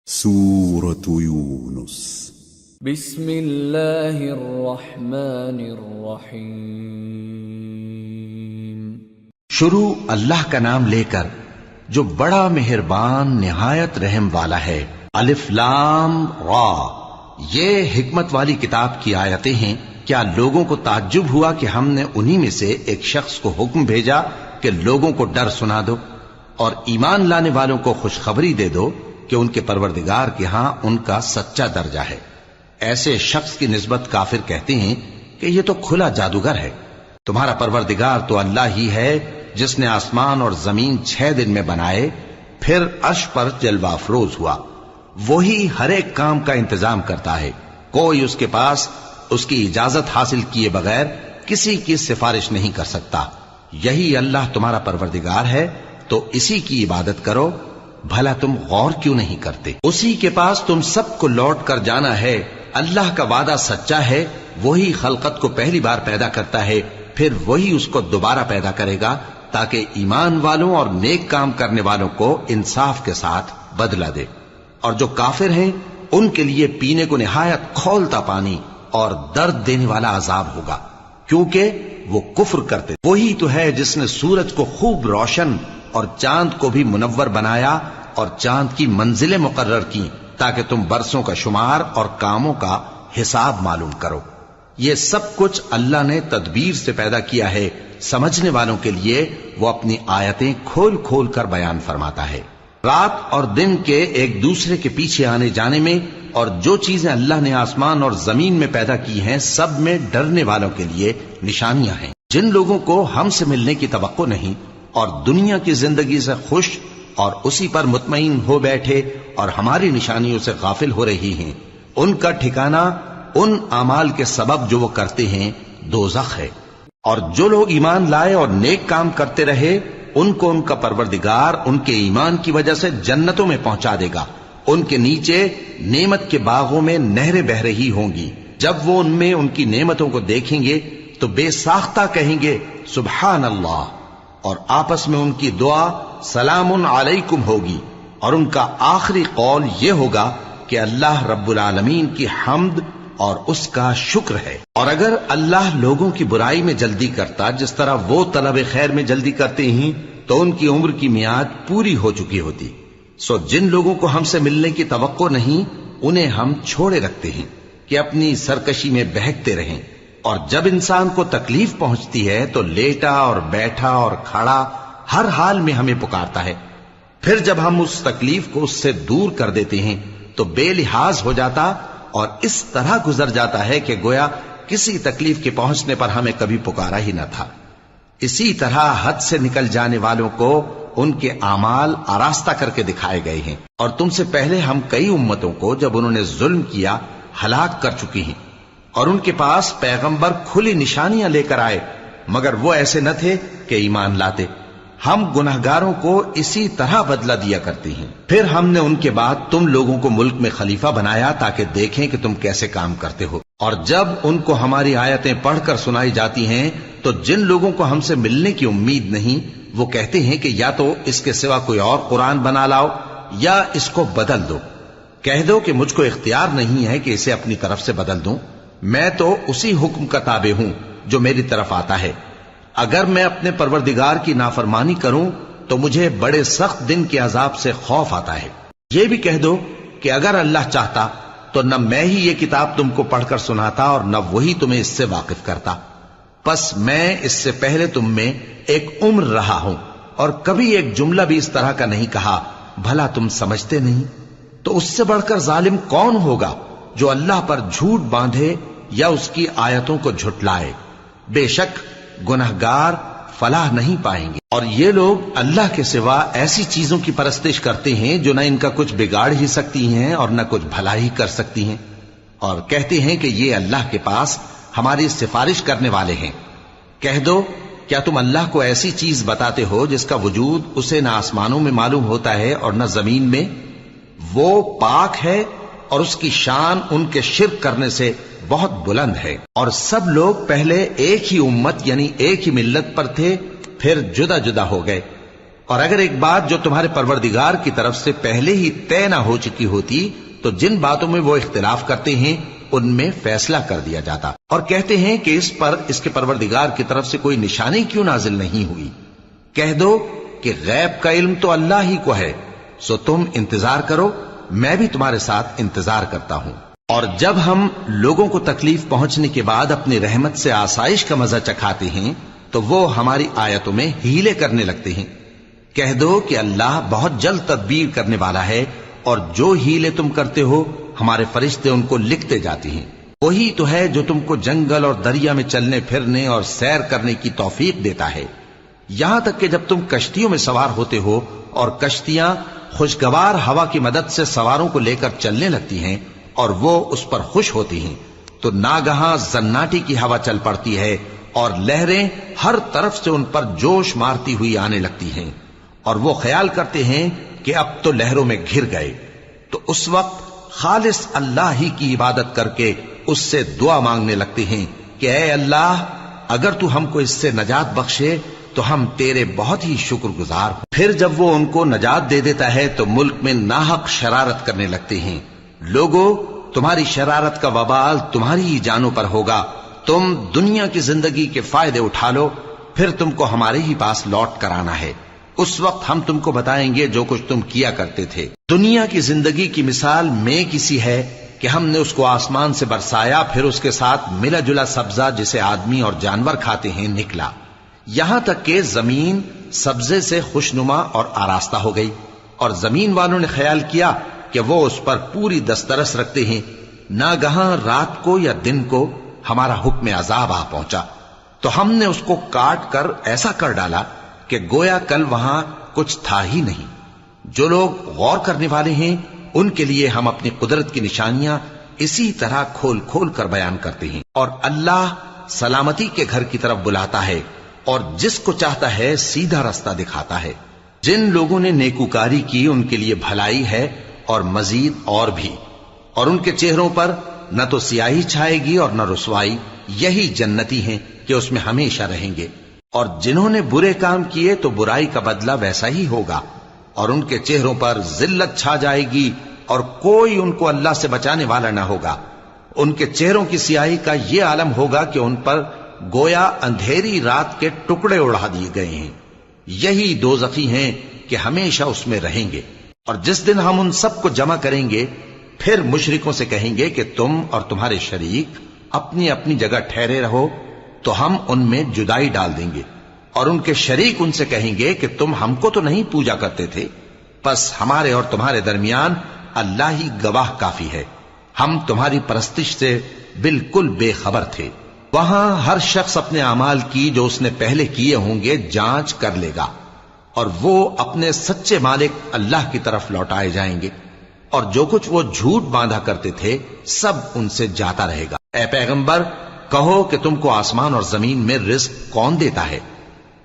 سورة یونس بسم اللہ الرحمن الرحیم۔ شروع اللہ کا نام لے کر جو بڑا مہربان نہایت رحم والا ہے۔ الف لام را، یہ حکمت والی کتاب کی آیتیں ہیں۔ کیا لوگوں کو تعجب ہوا کہ ہم نے انہی میں سے ایک شخص کو حکم بھیجا کہ لوگوں کو ڈر سنا دو اور ایمان لانے والوں کو خوشخبری دے دو کہ ان کے پروردگار کے ہاں ان کا سچا درجہ ہے۔ ایسے شخص کی نسبت کافر کہتے ہیں کہ یہ تو کھلا جادوگر ہے۔ تمہارا پروردگار تو اللہ ہی ہے جس نے آسمان اور زمین 6 دن میں بنائے، پھر عرش پر جلوہ افروز ہوا۔ وہی ہر ایک کام کا انتظام کرتا ہے، کوئی اس کے پاس اس کی اجازت حاصل کیے بغیر کسی کی سفارش نہیں کر سکتا۔ یہی اللہ تمہارا پروردگار ہے، تو اسی کی عبادت کرو۔ بھلا تم غور کیوں نہیں کرتے؟ اسی کے پاس تم سب کو لوٹ کر جانا ہے۔ اللہ کا وعدہ سچا ہے، وہی خلقت کو پہلی بار پیدا کرتا ہے، پھر وہی اس کو دوبارہ پیدا کرے گا تاکہ ایمان والوں اور نیک کام کرنے والوں کو انصاف کے ساتھ بدلہ دے۔ اور جو کافر ہیں ان کے لیے پینے کو نہایت کھولتا پانی اور درد دینے والا عذاب ہوگا، کیونکہ وہ کفر کرتے۔ وہی تو ہے جس نے سورج کو خوب روشن اور چاند کو بھی منور بنایا اور چاند کی منزلیں مقرر کی تاکہ تم برسوں کا شمار اور کاموں کا حساب معلوم کرو۔ یہ سب کچھ اللہ نے تدبیر سے پیدا کیا ہے۔ سمجھنے والوں کے لیے وہ اپنی آیتیں کھول کھول کر بیان فرماتا ہے۔ رات اور دن کے ایک دوسرے کے پیچھے آنے جانے میں اور جو چیزیں اللہ نے آسمان اور زمین میں پیدا کی ہیں سب میں ڈرنے والوں کے لیے نشانیاں ہیں۔ جن لوگوں کو ہم سے ملنے کی توقع نہیں اور دنیا کی زندگی سے خوش اور اسی پر مطمئن ہو بیٹھے اور ہماری نشانیوں سے غافل ہو رہی ہیں، ان کا ٹھکانہ ان اعمال کے سبب جو وہ کرتے ہیں دوزخ ہے۔ اور جو لوگ ایمان لائے اور نیک کام کرتے رہے ان کو ان کا پروردگار ان کے ایمان کی وجہ سے جنتوں میں پہنچا دے گا۔ ان کے نیچے نعمت کے باغوں میں نہریں بہہ رہی ہوں گی۔ جب وہ ان میں ان کی نعمتوں کو دیکھیں گے تو بے ساختہ کہیں گے سبحان اللہ، اور آپس میں ان کی دعا سلام علیکم ہوگی، اور ان کا آخری قول یہ ہوگا کہ اللہ رب العالمین کی حمد اور اس کا شکر ہے۔ اور اگر اللہ لوگوں کی برائی میں جلدی کرتا جس طرح وہ طلب خیر میں جلدی کرتے ہیں تو ان کی عمر کی میعاد پوری ہو چکی ہوتی۔ سو جن لوگوں کو ہم سے ملنے کی توقع نہیں انہیں ہم چھوڑے رکھتے ہیں کہ اپنی سرکشی میں بہکتے رہیں، اور جب انسان کو تکلیف پہنچتی ہے تو لیٹا اور بیٹھا اور کھڑا ہر حال میں ہمیں پکارتا ہے۔ پھر جب ہم اس تکلیف کو اس سے دور کر دیتے ہیں تو بے لحاظ ہو جاتا اور اس طرح گزر جاتا ہے کہ گویا کسی تکلیف کے پہنچنے پر ہمیں کبھی پکارا ہی نہ تھا۔ اسی طرح حد سے نکل جانے والوں کو ان کے اعمال آراستہ کر کے دکھائے گئے ہیں، اور تم سے پہلے ہم کئی امتوں کو جب انہوں نے ظلم کیا ہلاک کر چکی ہیں، اور ان کے پاس پیغمبر کھلی نشانیاں لے کر آئے مگر وہ ایسے نہ تھے کہ ایمان لاتے۔ ہم گناہگاروں کو اسی طرح بدلہ دیا کرتے ہیں۔ پھر ہم نے ان کے بعد تم لوگوں کو ملک میں خلیفہ بنایا تاکہ دیکھیں کہ تم کیسے کام کرتے ہو۔ اور جب ان کو ہماری آیتیں پڑھ کر سنائی جاتی ہیں تو جن لوگوں کو ہم سے ملنے کی امید نہیں وہ کہتے ہیں کہ یا تو اس کے سوا کوئی اور قرآن بنا لاؤ یا اس کو بدل دو۔ کہہ دو کہ مجھ کو اختیار نہیں ہے کہ اسے اپنی طرف سے بدل دوں، میں تو اسی حکم کا تابع ہوں جو میری طرف آتا ہے۔ اگر میں اپنے پروردگار کی نافرمانی کروں تو مجھے بڑے سخت دن کے عذاب سے خوف آتا ہے۔ یہ بھی کہہ دو کہ اگر اللہ چاہتا تو نہ میں ہی یہ کتاب تم کو پڑھ کر سناتا اور نہ وہی تمہیں اس سے واقف کرتا۔ پس میں اس سے پہلے تم میں ایک عمر رہا ہوں اور کبھی ایک جملہ بھی اس طرح کا نہیں کہا، بھلا تم سمجھتے نہیں؟ تو اس سے بڑھ کر ظالم کون ہوگا جو اللہ پر جھوٹ باندھے یا اس کی آیتوں کو جھٹلائے؟ بے شک گنہگار فلاح نہیں پائیں گے۔ اور یہ لوگ اللہ کے سوا ایسی چیزوں کی پرستش کرتے ہیں جو نہ ان کا کچھ بگاڑ ہی سکتی ہیں اور نہ کچھ بھلائی کر سکتی ہیں، اور کہتے ہیں کہ یہ اللہ کے پاس ہماری سفارش کرنے والے ہیں۔ کہہ دو کیا تم اللہ کو ایسی چیز بتاتے ہو جس کا وجود اسے نہ آسمانوں میں معلوم ہوتا ہے اور نہ زمین میں؟ وہ پاک ہے اور اس کی شان ان کے شرک کرنے سے بہت بلند ہے۔ اور سب لوگ پہلے ایک ہی امت یعنی ایک ہی ملت پر تھے، پھر جدا جدا ہو گئے، اور اگر ایک بات جو تمہارے پروردگار کی طرف سے پہلے ہی طے نہ ہو چکی ہوتی تو جن باتوں میں وہ اختلاف کرتے ہیں ان میں فیصلہ کر دیا جاتا، اور کہتے ہیں کہ اس پر اس کے پروردگار کی طرف سے کوئی نشانی کیوں نازل نہیں ہوئی۔ کہہ دو کہ غیب کا علم تو اللہ ہی کو ہے، سو تم انتظار کرو، میں بھی تمہارے ساتھ انتظار کرتا ہوں۔ اور جب ہم لوگوں کو تکلیف پہنچنے کے بعد اپنی رحمت سے آسائش کا مزہ چکھاتے ہیں تو وہ ہماری آیتوں میں ہیلے کرنے لگتے ہیں۔ کہہ دو کہ اللہ بہت جلد تدبیر کرنے والا ہے، اور جو ہیلے تم کرتے ہو ہمارے فرشتے ان کو لکھتے جاتے ہیں۔ وہی تو ہے جو تم کو جنگل اور دریا میں چلنے پھرنے اور سیر کرنے کی توفیق دیتا ہے، یہاں تک کہ جب تم کشتیوں میں سوار ہوتے ہو اور کشتیاں خوشگوار ہوا کی مدد سے سواروں کو لے کر چلنے لگتی ہیں اور وہ اس پر خوش ہوتی ہیں، تو ناگہاں زناٹی کی ہوا چل پڑتی ہے اور لہریں ہر طرف سے ان پر جوش مارتی ہوئی آنے لگتی ہیں، اور وہ خیال کرتے ہیں کہ اب تو لہروں میں گھر گئے، تو اس وقت خالص اللہ ہی کی عبادت کر کے اس سے دعا مانگنے لگتے ہیں کہ اے اللہ، اگر تو ہم کو اس سے نجات بخشے تو ہم تیرے بہت ہی شکر گزار ہوں۔ پھر جب وہ ان کو نجات دے دیتا ہے تو ملک میں ناحق شرارت کرنے لگتے ہیں۔ لوگو، تمہاری شرارت کا وبال تمہاری ہی جانوں پر ہوگا، تم دنیا کی زندگی کے فائدے اٹھا لو، پھر تم کو ہمارے ہی پاس لوٹ کر آنا ہے، اس وقت ہم تم کو بتائیں گے جو کچھ تم کیا کرتے تھے۔ دنیا کی زندگی کی مثال میں کسی ہے کہ ہم نے اس کو آسمان سے برسایا، پھر اس کے ساتھ ملا جلا سبزہ جسے آدمی اور جانور کھاتے ہیں نکلا، یہاں تک کہ زمین سبزے سے خوشنما اور آراستہ ہو گئی، اور زمین والوں نے خیال کیا کہ وہ اس پر پوری دسترس رکھتے ہیں۔ ناگہاں رات کو یا دن کو ہمارا حکم عذاب آ پہنچا تو ہم نے اس کو کاٹ کر ایسا کر ڈالا کہ گویا کل وہاں کچھ تھا ہی نہیں۔ جو لوگ غور کرنے والے ہیں ان کے لیے ہم اپنی قدرت کی نشانیاں اسی طرح کھول کھول کر بیان کرتے ہیں، اور اللہ سلامتی کے گھر کی طرف بلاتا ہے اور جس کو چاہتا ہے سیدھا رستہ دکھاتا ہے۔ جن لوگوں نے نیکوکاری کی ان کے لیے بھلائی ہے اور مزید اور بھی، اور ان کے چہروں پر نہ تو سیاہی چھائے گی اور نہ رسوائی، یہی جنتی ہیں کہ اس میں ہمیشہ رہیں گے۔ اور جنہوں نے برے کام کیے تو برائی کا بدلہ ویسا ہی ہوگا، اور ان کے چہروں پر ذلت چھا جائے گی اور کوئی ان کو اللہ سے بچانے والا نہ ہوگا۔ ان کے چہروں کی سیاہی کا یہ عالم ہوگا کہ ان پر گویا اندھیری رات کے ٹکڑے اڑا دیے گئے ہیں، یہی دوزخی ہیں کہ ہمیشہ اس میں رہیں گے۔ اور جس دن ہم ان سب کو جمع کریں گے پھر مشرکوں سے کہیں گے کہ تم اور تمہارے شریک اپنی اپنی جگہ ٹھہرے رہو، تو ہم ان میں جدائی ڈال دیں گے، اور ان کے شریک ان سے کہیں گے کہ تم ہم کو تو نہیں پوجا کرتے تھے، بس ہمارے اور تمہارے درمیان اللہ ہی گواہ کافی ہے، ہم تمہاری پرستش سے بالکل بے خبر تھے۔ وہاں ہر شخص اپنے اعمال کی جو اس نے پہلے کیے ہوں گے جانچ کر لے گا، اور وہ اپنے سچے مالک اللہ کی طرف لوٹائے جائیں گے، اور جو کچھ وہ جھوٹ باندھا کرتے تھے سب ان سے جاتا رہے گا۔ اے پیغمبر، کہو کہ تم کو آسمان اور زمین میں رزق کون دیتا ہے،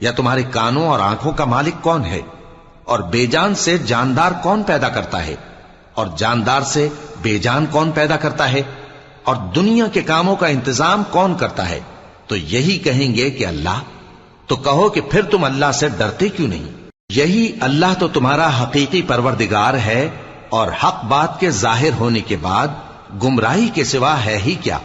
یا تمہارے کانوں اور آنکھوں کا مالک کون ہے، اور بے جان سے جاندار کون پیدا کرتا ہے، اور جاندار سے بے جان کون پیدا کرتا ہے، اور دنیا کے کاموں کا انتظام کون کرتا ہے؟ تو یہی کہیں گے کہ اللہ۔ تو کہو کہ پھر تم اللہ سے ڈرتے کیوں نہیں؟ یہی اللہ تو تمہارا حقیقی پروردگار ہے، اور حق بات کے ظاہر ہونے کے بعد گمراہی کے سوا ہے ہی کیا؟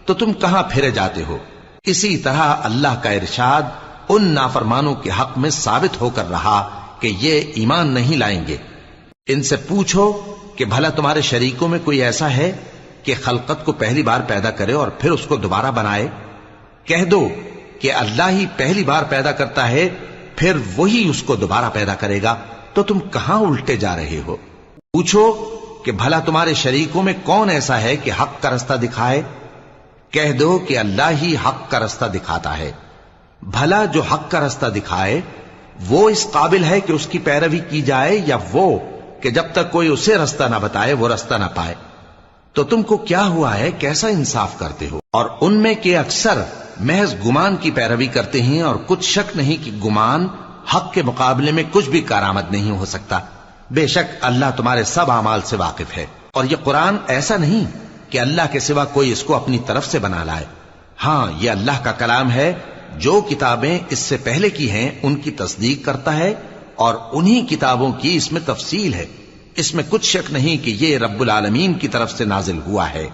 تو تم کہاں پھرے جاتے ہو؟ اسی طرح اللہ کا ارشاد ان نافرمانوں کے حق میں ثابت ہو کر رہا کہ یہ ایمان نہیں لائیں گے۔ ان سے پوچھو کہ بھلا تمہارے شریکوں میں کوئی ایسا ہے کہ خلقت کو پہلی بار پیدا کرے اور پھر اس کو دوبارہ بنائے؟ کہہ دو کہ اللہ ہی پہلی بار پیدا کرتا ہے، پھر وہی اس کو دوبارہ پیدا کرے گا، تو تم کہاں الٹے جا رہے ہو؟ پوچھو کہ بھلا تمہارے شریکوں میں کون ایسا ہے کہ حق کا رستہ دکھائے؟ کہہ دو کہ اللہ ہی حق کا رستہ دکھاتا ہے۔ بھلا جو حق کا رستہ دکھائے وہ اس قابل ہے کہ اس کی پیروی کی جائے، یا وہ کہ جب تک کوئی اسے رستہ نہ بتائے وہ رستہ نہ پائے؟ تو تم کو کیا ہوا ہے، کیسا انصاف کرتے ہو؟ اور ان میں کے اکثر محض گمان کی پیروی کرتے ہیں، اور کچھ شک نہیں کہ گمان حق کے مقابلے میں کچھ بھی کارآمد نہیں ہو سکتا۔ بے شک اللہ تمہارے سب اعمال سے واقف ہے، اور یہ قرآن ایسا نہیں کہ اللہ کے سوا کوئی اس کو اپنی طرف سے بنا لائے۔ ہاں، یہ اللہ کا کلام ہے، جو کتابیں اس سے پہلے کی ہیں ان کی تصدیق کرتا ہے، اور انہی کتابوں کی اس میں تفصیل ہے، اس میں کچھ شک نہیں کہ یہ رب العالمین کی طرف سے نازل ہوا ہے۔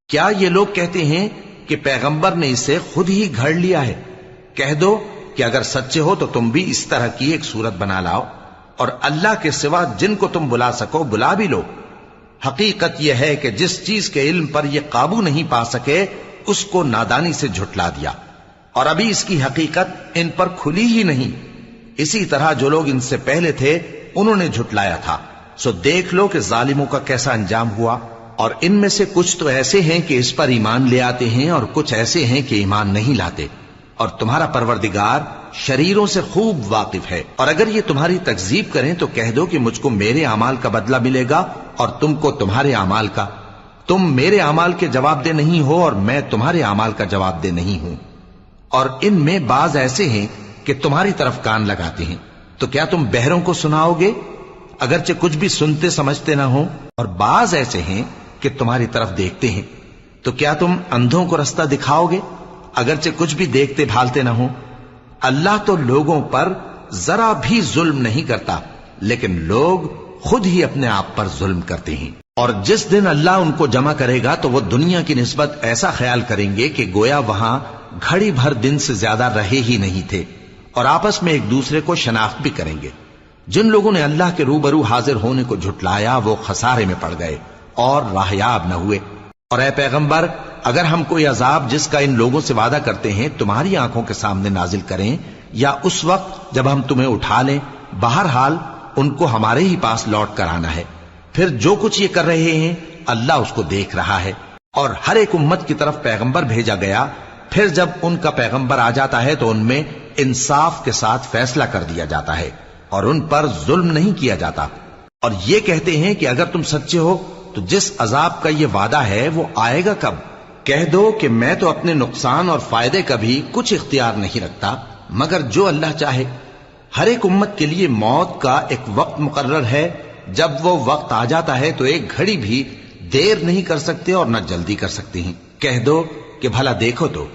کیا یہ لوگ کہتے ہیں کہ پیغمبر نے اسے خود ہی گھڑ لیا ہے؟ کہہ دو کہ اگر سچے ہو تو تم بھی اس طرح کی ایک صورت بنا لاؤ، اور اللہ کے سوا جن کو تم بلا سکو بلا بھی لو۔ حقیقت یہ ہے کہ جس چیز کے علم پر یہ قابو نہیں پا سکے اس کو نادانی سے جھٹلا دیا، اور ابھی اس کی حقیقت ان پر کھلی ہی نہیں۔ اسی طرح جو لوگ ان سے پہلے تھے انہوں نے جھٹلایا تھا، سو دیکھ لو کہ ظالموں کا کیسا انجام ہوا۔ اور ان میں سے کچھ تو ایسے ہیں کہ اس پر ایمان لے آتے ہیں، اور کچھ ایسے ہیں کہ ایمان نہیں لاتے، اور تمہارا پروردگار شریروں سے خوب واقف ہے۔ اور اگر یہ تمہاری تکذیب کریں تو کہہ دو کہ مجھ کو میرے اعمال کا بدلہ ملے گا اور تم کو تمہارے اعمال کا۔ تم میرے اعمال کے جواب دہ نہیں ہو اور میں تمہارے اعمال کا جواب دہ نہیں ہوں۔ اور ان میں بعض ایسے ہیں کہ تمہاری طرف کان لگاتے ہیں، تو کیا تم بہروں کو سناؤ گے اگرچہ کچھ بھی سنتے سمجھتے نہ ہو؟ اور بعض ایسے ہیں کہ تمہاری طرف دیکھتے ہیں، تو کیا تم اندھوں کو رستہ دکھاؤ گے اگرچہ کچھ بھی دیکھتے بھالتے نہ ہو؟ اللہ تو لوگوں پر ذرا بھی ظلم نہیں کرتا، لیکن لوگ خود ہی اپنے آپ پر ظلم کرتے ہیں۔ اور جس دن اللہ ان کو جمع کرے گا تو وہ دنیا کی نسبت ایسا خیال کریں گے کہ گویا وہاں گھڑی بھر دن سے زیادہ رہے ہی نہیں تھے، اور آپس میں ایک دوسرے کو شناخت بھی کریں گے۔ جن لوگوں نے اللہ کے روبرو حاضر ہونے کو جھٹلایا وہ خسارے میں پڑ گئے اور راہیاب نہ ہوئے۔ اور اے پیغمبر، اگر ہم کوئی عذاب جس کا ان لوگوں سے وعدہ کرتے ہیں تمہاری آنکھوں کے سامنے نازل کریں، یا اس وقت جب ہم تمہیں اٹھا لیں، بہرحال ان کو ہمارے ہی پاس لوٹ کر آنا ہے۔ پھر جو کچھ یہ کر رہے ہیں اللہ اس کو دیکھ رہا ہے۔ اور ہر ایک امت کی طرف پیغمبر بھیجا گیا، پھر جب ان کا پیغمبر آ جاتا ہے تو ان میں انصاف کے ساتھ فیصلہ کر دیا جاتا ہے اور ان پر ظلم نہیں کیا جاتا۔ اور یہ کہتے ہیں کہ اگر تم سچے ہو تو جس عذاب کا یہ وعدہ ہے وہ آئے گا کب؟ کہہ دو کہ میں تو اپنے نقصان اور فائدے کا بھی کچھ اختیار نہیں رکھتا مگر جو اللہ چاہے۔ ہر ایک امت کے لیے موت کا ایک وقت مقرر ہے، جب وہ وقت آ جاتا ہے تو ایک گھڑی بھی دیر نہیں کر سکتے اور نہ جلدی کر سکتے ہیں۔ کہہ دو کہ بھلا دیکھو تو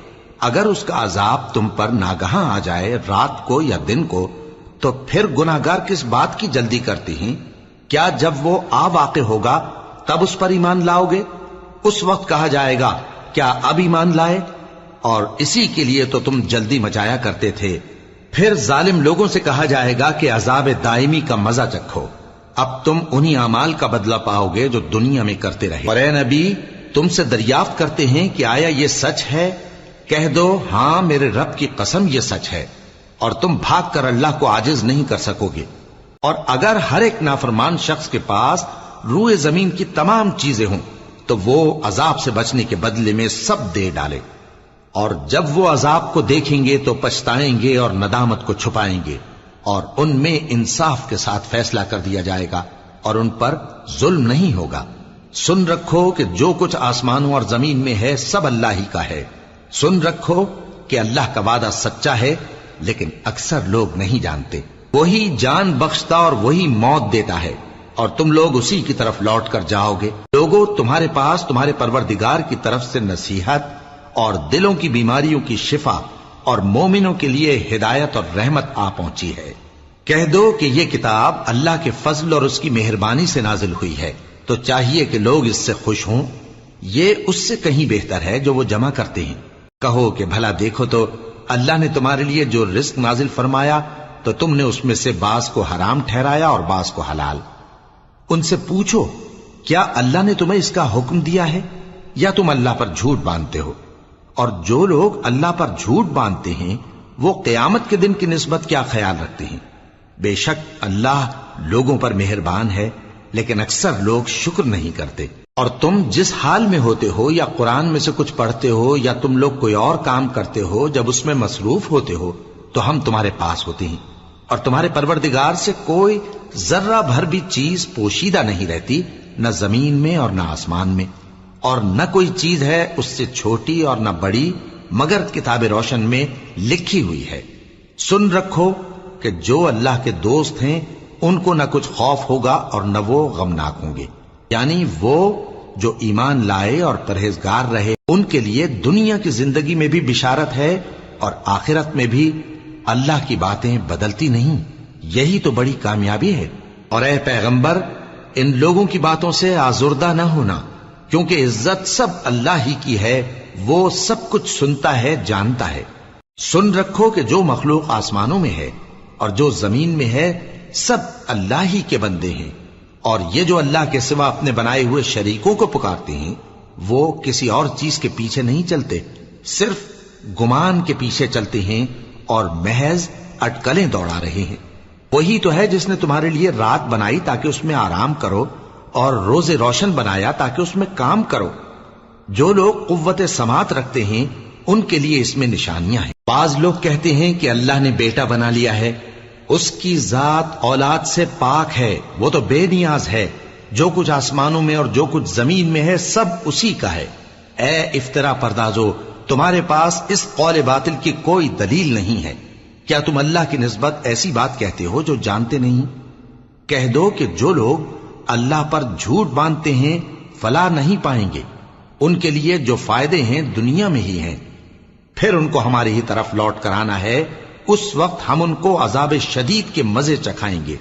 اگر اس کا عذاب تم پر ناگہاں آ جائے رات کو یا دن کو تو پھر گناہگار کس بات کی جلدی کرتے ہیں؟ کیا جب وہ آ واقع ہوگا تب اس پر ایمان لاؤ گے؟ اس وقت کہا جائے گا کیا اب ایمان لائے؟ اور اسی کے لیے تو تم جلدی مچایا کرتے تھے۔ پھر ظالم لوگوں سے کہا جائے گا کہ عذاب دائمی کا مزہ چکھو، اب تم انہی اعمال کا بدلہ پاؤ گے جو دنیا میں کرتے رہے۔ اور اے نبی، تم سے دریافت کرتے ہیں کہ آیا یہ سچ ہے؟ کہہ دو ہاں میرے رب کی قسم یہ سچ ہے، اور تم بھاگ کر اللہ کو عاجز نہیں کر سکو گے۔ اور اگر ہر ایک نافرمان شخص کے پاس روئے زمین کی تمام چیزیں ہوں تو وہ عذاب سے بچنے کے بدلے میں سب دے ڈالے، اور جب وہ عذاب کو دیکھیں گے تو پچھتائیں گے اور ندامت کو چھپائیں گے، اور ان میں انصاف کے ساتھ فیصلہ کر دیا جائے گا اور ان پر ظلم نہیں ہوگا۔ سن رکھو کہ جو کچھ آسمانوں اور زمین میں ہے سب اللہ ہی کا ہے۔ سن رکھو کہ اللہ کا وعدہ سچا ہے، لیکن اکثر لوگ نہیں جانتے۔ وہی جان بخشتا اور وہی موت دیتا ہے، اور تم لوگ اسی کی طرف لوٹ کر جاؤ گے۔ لوگوں، تمہارے پاس تمہارے پروردگار کی طرف سے نصیحت اور دلوں کی بیماریوں کی شفا اور مومنوں کے لیے ہدایت اور رحمت آ پہنچی ہے۔ کہہ دو کہ یہ کتاب اللہ کے فضل اور اس کی مہربانی سے نازل ہوئی ہے، تو چاہیے کہ لوگ اس سے خوش ہوں۔ یہ اس سے کہیں بہتر ہے جو وہ جمع کرتے ہیں۔ کہو کہ بھلا دیکھو تو اللہ نے تمہارے لیے جو رزق نازل فرمایا تو تم نے اس میں سے بعض کو حرام ٹھہرایا اور بعض کو حلال۔ ان سے پوچھو کیا اللہ نے تمہیں اس کا حکم دیا ہے یا تم اللہ پر جھوٹ باندھتے ہو؟ اور جو لوگ اللہ پر جھوٹ باندھتے ہیں وہ قیامت کے دن کی نسبت کیا خیال رکھتے ہیں؟ بے شک اللہ لوگوں پر مہربان ہے، لیکن اکثر لوگ شکر نہیں کرتے۔ اور تم جس حال میں ہوتے ہو یا قرآن میں سے کچھ پڑھتے ہو یا تم لوگ کوئی اور کام کرتے ہو، جب اس میں مصروف ہوتے ہو تو ہم تمہارے پاس ہوتے ہیں، اور تمہارے پروردگار سے کوئی ذرہ بھر بھی چیز پوشیدہ نہیں رہتی، نہ زمین میں اور نہ آسمان میں، اور نہ کوئی چیز ہے اس سے چھوٹی اور نہ بڑی مگر کتاب روشن میں لکھی ہوئی ہے۔ سن رکھو کہ جو اللہ کے دوست ہیں ان کو نہ کچھ خوف ہوگا اور نہ وہ غمناک ہوں گے، یعنی وہ جو ایمان لائے اور پرہیزگار رہے ان کے لیے دنیا کی زندگی میں بھی بشارت ہے اور آخرت میں بھی۔ اللہ کی باتیں بدلتی نہیں، یہی تو بڑی کامیابی ہے۔ اور اے پیغمبر، ان لوگوں کی باتوں سے آزردہ نہ ہونا، کیونکہ عزت سب اللہ ہی کی ہے، وہ سب کچھ سنتا ہے، جانتا ہے۔ سن رکھو کہ جو مخلوق آسمانوں میں ہے اور جو زمین میں ہے سب اللہ ہی کے بندے ہیں، اور یہ جو اللہ کے سوا اپنے بنائے ہوئے شریکوں کو پکارتے ہیں وہ کسی اور چیز کے پیچھے نہیں چلتے، صرف گمان کے پیچھے چلتے ہیں اور محض اٹکلیں دوڑا رہے ہیں۔ وہی تو ہے جس نے تمہارے لیے رات بنائی تاکہ اس میں آرام کرو، اور روز روشن بنایا تاکہ اس میں کام کرو۔ جو لوگ قوت سماعت رکھتے ہیں ان کے لیے اس میں نشانیاں ہیں۔ بعض لوگ کہتے ہیں کہ اللہ نے بیٹا بنا لیا ہے، اس کی ذات اولاد سے پاک ہے، وہ تو بے نیاز ہے، جو کچھ آسمانوں میں اور جو کچھ زمین میں ہے سب اسی کا ہے۔ اے افترا پردازو، تمہارے پاس اس قول باطل کی کوئی دلیل نہیں ہے، کیا تم اللہ کی نسبت ایسی بات کہتے ہو جو جانتے نہیں؟ کہہ دو کہ جو لوگ اللہ پر جھوٹ باندھتے ہیں فلاح نہیں پائیں گے، ان کے لیے جو فائدے ہیں دنیا میں ہی ہیں، پھر ان کو ہماری ہی طرف لوٹ کر آنا ہے، اس وقت ہم ان کو عذاب شدید کے مزے چکھائیں گے،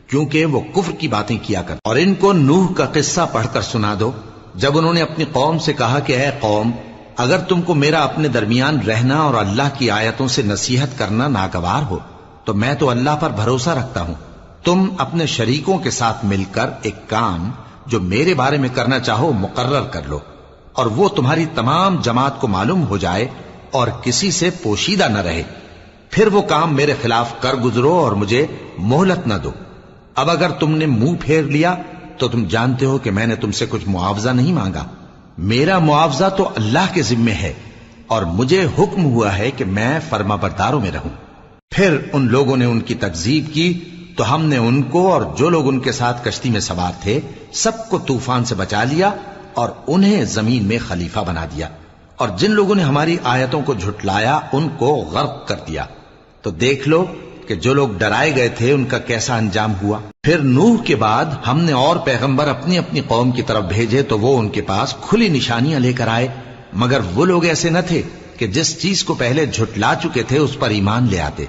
کیونکہ وہ کفر کی باتیں کیا کرتے۔ اور ان کو نوح کا قصہ پڑھ کر سنا دو، جب انہوں نے اپنی قوم سے کہا کہ اے قوم، اگر تم کو میرا اپنے درمیان رہنا اور اللہ کی آیتوں سے نصیحت کرنا ناگوار ہو تو میں تو اللہ پر بھروسہ رکھتا ہوں، تم اپنے شریکوں کے ساتھ مل کر ایک کام جو میرے بارے میں کرنا چاہو مقرر کر لو، اور وہ تمہاری تمام جماعت کو معلوم ہو جائے اور کسی سے پوشیدہ نہ رہے، پھر وہ کام میرے خلاف کر گزرو اور مجھے مہلت نہ دو۔ اب اگر تم نے منہ پھیر لیا تو تم جانتے ہو کہ میں نے تم سے کچھ معاوضہ نہیں مانگا، میرا معاوضہ تو اللہ کے ذمے ہے، اور مجھے حکم ہوا ہے کہ میں فرما برداروں میں رہوں۔ پھر ان لوگوں نے ان کی تکذیب کی تو ہم نے ان کو اور جو لوگ ان کے ساتھ کشتی میں سوار تھے سب کو طوفان سے بچا لیا اور انہیں زمین میں خلیفہ بنا دیا، اور جن لوگوں نے ہماری آیتوں کو جھٹلایا ان کو غرق کر دیا۔ تو دیکھ لو کہ جو لوگ ڈرائے گئے تھے ان کا کیسا انجام ہوا۔ پھر نوح کے بعد ہم نے اور پیغمبر اپنی اپنی قوم کی طرف بھیجے تو وہ ان کے پاس کھلی نشانیاں لے کر آئے، مگر وہ لوگ ایسے نہ تھے کہ جس چیز کو پہلے جھٹلا چکے تھے اس پر ایمان لے آتے۔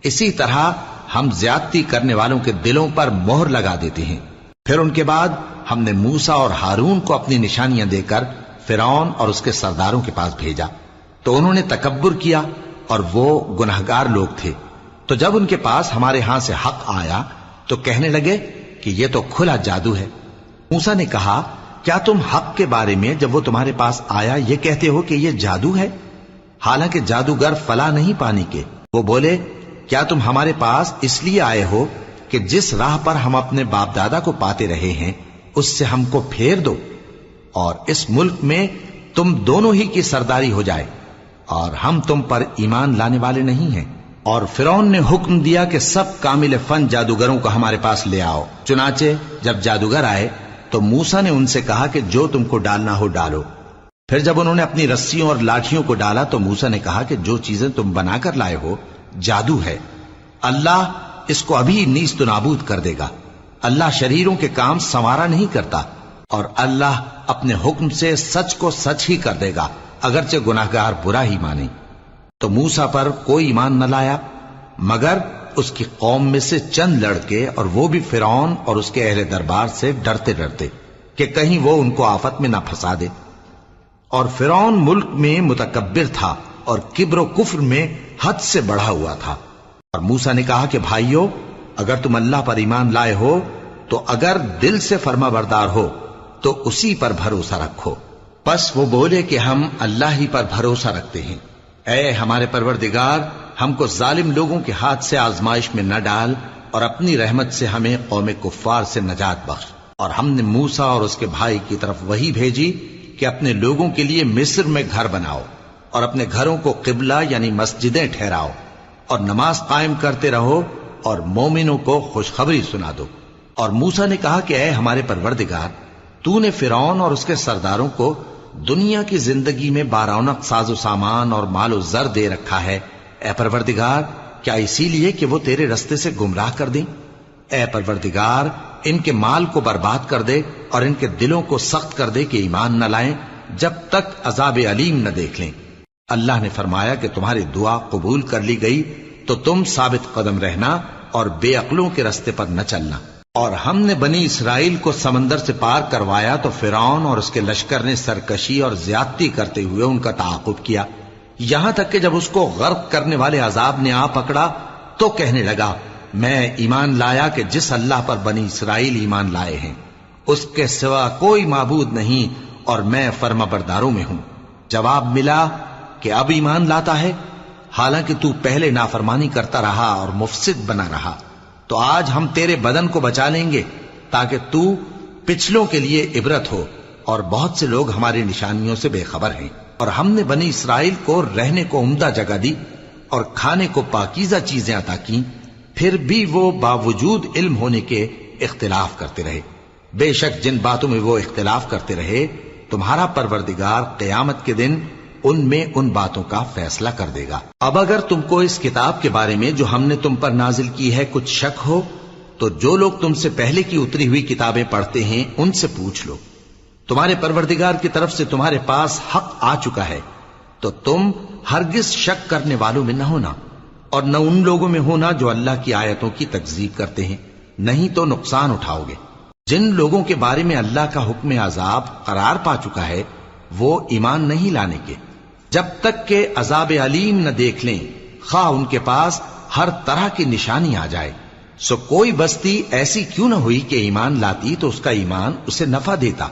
اسی طرح ہم زیادتی کرنے والوں کے دلوں پر مہر لگا دیتے ہیں۔ پھر ان کے بعد ہم نے موسیٰ اور ہارون کو اپنی نشانیاں دے کر فرعون اور اس کے سرداروں کے پاس بھیجا، تو انہوں نے تکبر کیا اور وہ گناہگار لوگ تھے۔ تو جب ان کے پاس ہمارے ہاں سے حق آیا تو کہنے لگے کہ یہ تو کھلا جادو ہے۔ موسیٰ نے کہا، کیا تم حق کے بارے میں جب وہ تمہارے پاس آیا یہ کہتے ہو کہ یہ جادو ہے، حالانکہ جادوگر فلاح نہیں پانے کے؟ وہ بولے، کیا تم ہمارے پاس اس لیے آئے ہو کہ جس راہ پر ہم اپنے باپ دادا کو پاتے رہے ہیں اس سے ہم کو پھیر دو، اور اس ملک میں تم دونوں ہی کی سرداری ہو جائے، اور ہم تم پر ایمان لانے والے نہیں ہیں؟ اور فرعون نے حکم دیا کہ سب کامل فن جادوگروں کو ہمارے پاس لے آؤ۔ چنانچہ جب جادوگر آئے تو موسیٰ نے ان سے کہا کہ جو تم کو ڈالنا ہو ڈالو۔ پھر جب انہوں نے اپنی رسیوں اور لاٹھیوں کو ڈالا تو موسیٰ نے کہا کہ جو چیزیں تم بنا کر لائے ہو جادو ہے، اللہ اس کو ابھی نیست و نابود کر دے گا۔ اللہ شریروں کے کام سنوارا نہیں کرتا، اور اللہ اپنے حکم سے سچ کو سچ ہی کر دے گا، اگرچہ گناہگار برا ہی مانے۔ تو موسیٰ پر کوئی ایمان نہ لایا مگر اس کی قوم میں سے چند لڑکے، اور وہ بھی فرعون اور اس کے اہل دربار سے ڈرتے ڈرتے کہ کہیں وہ ان کو آفت میں نہ پھنسا دے۔ اور فرعون ملک میں متکبر تھا اور کبر و کفر میں حد سے بڑھا ہوا تھا۔ اور موسیٰ نے کہا کہ بھائیو، اگر تم اللہ پر ایمان لائے ہو تو اگر دل سے فرما بردار ہو تو اسی پر بھروسہ رکھو۔ پس وہ بولے کہ ہم اللہ ہی پر بھروسہ رکھتے ہیں۔ اے ہمارے پروردگار، ہم کو ظالم لوگوں کے ہاتھ سے آزمائش میں نہ ڈال، اور اپنی رحمت سے ہمیں قوم کفار سے نجات بخش۔ اور ہم نے موسیٰ اور اس کے بھائی کی طرف وحی بھیجی کہ اپنے لوگوں کے لیے مصر میں گھر بناؤ، اور اپنے گھروں کو قبلہ یعنی مسجدیں ٹھہراؤ، اور نماز قائم کرتے رہو، اور مومنوں کو خوشخبری سنا دو۔ اور موسیٰ نے کہا کہ اے ہمارے پروردگار، تو نے فرعون اور اس کے سرداروں کو دنیا کی زندگی میں بارونق ساز و سامان اور مال و زر دے رکھا ہے، اے پروردگار کیا اسی لیے کہ وہ تیرے رستے سے گمراہ کر دیں؟ اے پروردگار ان کے مال کو برباد کر دے اور ان کے دلوں کو سخت کر دے کہ ایمان نہ لائیں جب تک عذاب علیم نہ دیکھ لیں۔ اللہ نے فرمایا کہ تمہاری دعا قبول کر لی گئی تو تم ثابت قدم رہنا اور بے عقلوں کے رستے پر نہ چلنا۔ اور ہم نے بنی اسرائیل کو سمندر سے پار کروایا تو فرعون اور اس کے لشکر نے سرکشی اور زیادتی کرتے ہوئے ان کا تعاقب کیا، یہاں تک کہ جب اس کو غرق کرنے والے عذاب نے آ پکڑا تو کہنے لگا میں ایمان لایا کہ جس اللہ پر بنی اسرائیل ایمان لائے ہیں اس کے سوا کوئی معبود نہیں اور میں فرما برداروں میں ہوں۔ جواب ملا کہ اب ایمان لاتا ہے، حالانکہ تو پہلے نافرمانی کرتا رہا اور مفسد بنا رہا، تو آج ہم تیرے بدن کو بچا لیں گے تاکہ تو پچھلوں کے لیے عبرت ہو، اور بہت سے لوگ ہماری نشانیوں سے بے خبر ہیں۔ اور ہم نے بنی اسرائیل کو رہنے کو عمدہ جگہ دی اور کھانے کو پاکیزہ چیزیں عطا کیں، پھر بھی وہ باوجود علم ہونے کے اختلاف کرتے رہے۔ بے شک جن باتوں میں وہ اختلاف کرتے رہے تمہارا پروردگار قیامت کے دن ان میں ان باتوں کا فیصلہ کر دے گا۔ اب اگر تم کو اس کتاب کے بارے میں جو ہم نے تم پر نازل کی ہے کچھ شک ہو تو جو لوگ تم سے پہلے کی اتری ہوئی کتابیں پڑھتے ہیں ان سے پوچھ لو، تمہارے پروردگار کی طرف سے تمہارے پاس حق آ چکا ہے تو تم ہرگز شک کرنے والوں میں نہ ہونا، اور نہ ان لوگوں میں ہونا جو اللہ کی آیتوں کی تکذیب کرتے ہیں، نہیں تو نقصان اٹھاؤ گے۔ جن لوگوں کے بارے میں اللہ کا حکم عذاب قرار پا چکا ہے وہ ایمان نہیں لانے کے جب تک کہ عذاب علیم نہ دیکھ لیں، خواہ ان کے پاس ہر طرح کی نشانی آ جائے۔ سو کوئی بستی ایسی کیوں نہ ہوئی کہ ایمان لاتی تو اس کا ایمان اسے نفع دیتا۔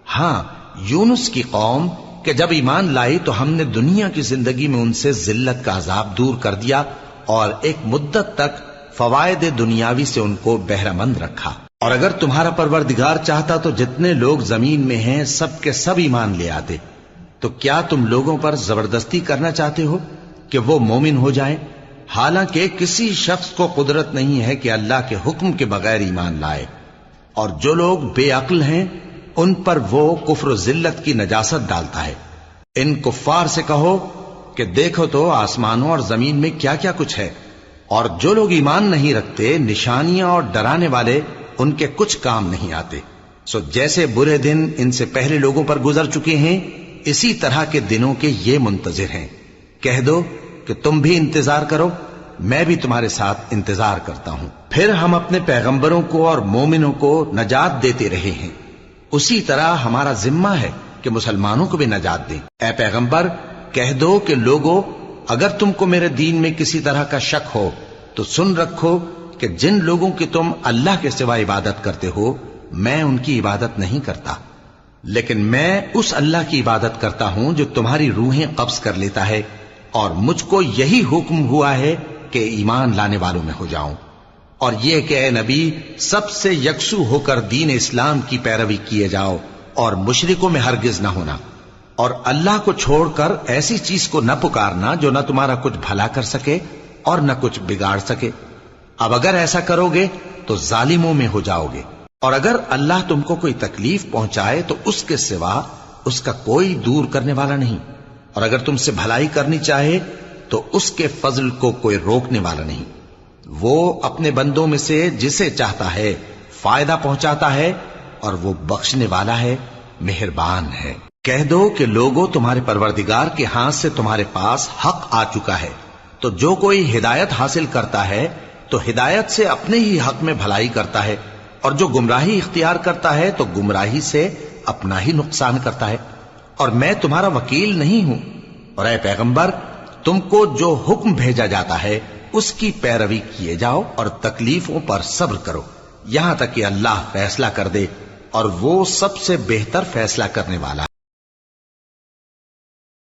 ہاں، یونس کی قوم کہ جب ایمان لائی تو ہم نے دنیا کی زندگی میں ان سے ذلت کا عذاب دور کر دیا اور ایک مدت تک فوائد دنیاوی سے ان کو بہرہ مند رکھا۔ اور اگر تمہارا پروردگار چاہتا تو جتنے لوگ زمین میں ہیں سب کے سب ایمان لے آتے، تو کیا تم لوگوں پر زبردستی کرنا چاہتے ہو کہ وہ مومن ہو جائیں؟ حالانکہ کسی شخص کو قدرت نہیں ہے کہ اللہ کے حکم کے بغیر ایمان لائے، اور جو لوگ بے عقل ہیں ان پر وہ کفر و ذلت کی نجاست ڈالتا ہے۔ ان کفار سے کہو کہ دیکھو تو آسمانوں اور زمین میں کیا کیا کچھ ہے، اور جو لوگ ایمان نہیں رکھتے نشانیاں اور ڈرانے والے ان کے کچھ کام نہیں آتے۔ سو جیسے برے دن ان سے پہلے لوگوں پر گزر چکے ہیں اسی طرح کے دنوں کے یہ منتظر ہیں۔ کہہ دو کہ تم بھی انتظار کرو، میں بھی تمہارے ساتھ انتظار کرتا ہوں۔ پھر ہم اپنے پیغمبروں کو اور مومنوں کو نجات دیتے رہے ہیں، اسی طرح ہمارا ذمہ ہے کہ مسلمانوں کو بھی نجات دیں۔ اے پیغمبر کہہ دو کہ لوگو اگر تم کو میرے دین میں کسی طرح کا شک ہو تو سن رکھو کہ جن لوگوں کی تم اللہ کے سوا عبادت کرتے ہو میں ان کی عبادت نہیں کرتا، لیکن میں اس اللہ کی عبادت کرتا ہوں جو تمہاری روحیں قبض کر لیتا ہے، اور مجھ کو یہی حکم ہوا ہے کہ ایمان لانے والوں میں ہو جاؤں، اور یہ کہ اے نبی سب سے یکسو ہو کر دین اسلام کی پیروی کیے جاؤ اور مشرکوں میں ہرگز نہ ہونا، اور اللہ کو چھوڑ کر ایسی چیز کو نہ پکارنا جو نہ تمہارا کچھ بھلا کر سکے اور نہ کچھ بگاڑ سکے۔ اب اگر ایسا کرو گے تو ظالموں میں ہو جاؤ گے، اور اگر اللہ تم کو کوئی تکلیف پہنچائے تو اس کے سوا اس کا کوئی دور کرنے والا نہیں، اور اگر تم سے بھلائی کرنی چاہے تو اس کے فضل کو کوئی روکنے والا نہیں۔ وہ اپنے بندوں میں سے جسے چاہتا ہے فائدہ پہنچاتا ہے، اور وہ بخشنے والا ہے، مہربان ہے۔ کہہ دو کہ لوگوں تمہارے پروردگار کے ہاتھ سے تمہارے پاس حق آ چکا ہے، تو جو کوئی ہدایت حاصل کرتا ہے تو ہدایت سے اپنے ہی حق میں بھلائی کرتا ہے، اور جو گمراہی اختیار کرتا ہے تو گمراہی سے اپنا ہی نقصان کرتا ہے، اور میں تمہارا وکیل نہیں ہوں۔ اور اے پیغمبر تم کو جو حکم بھیجا جاتا ہے اس کی پیروی کیے جاؤ اور تکلیفوں پر صبر کرو یہاں تک کہ اللہ فیصلہ کر دے، اور وہ سب سے بہتر فیصلہ کرنے والا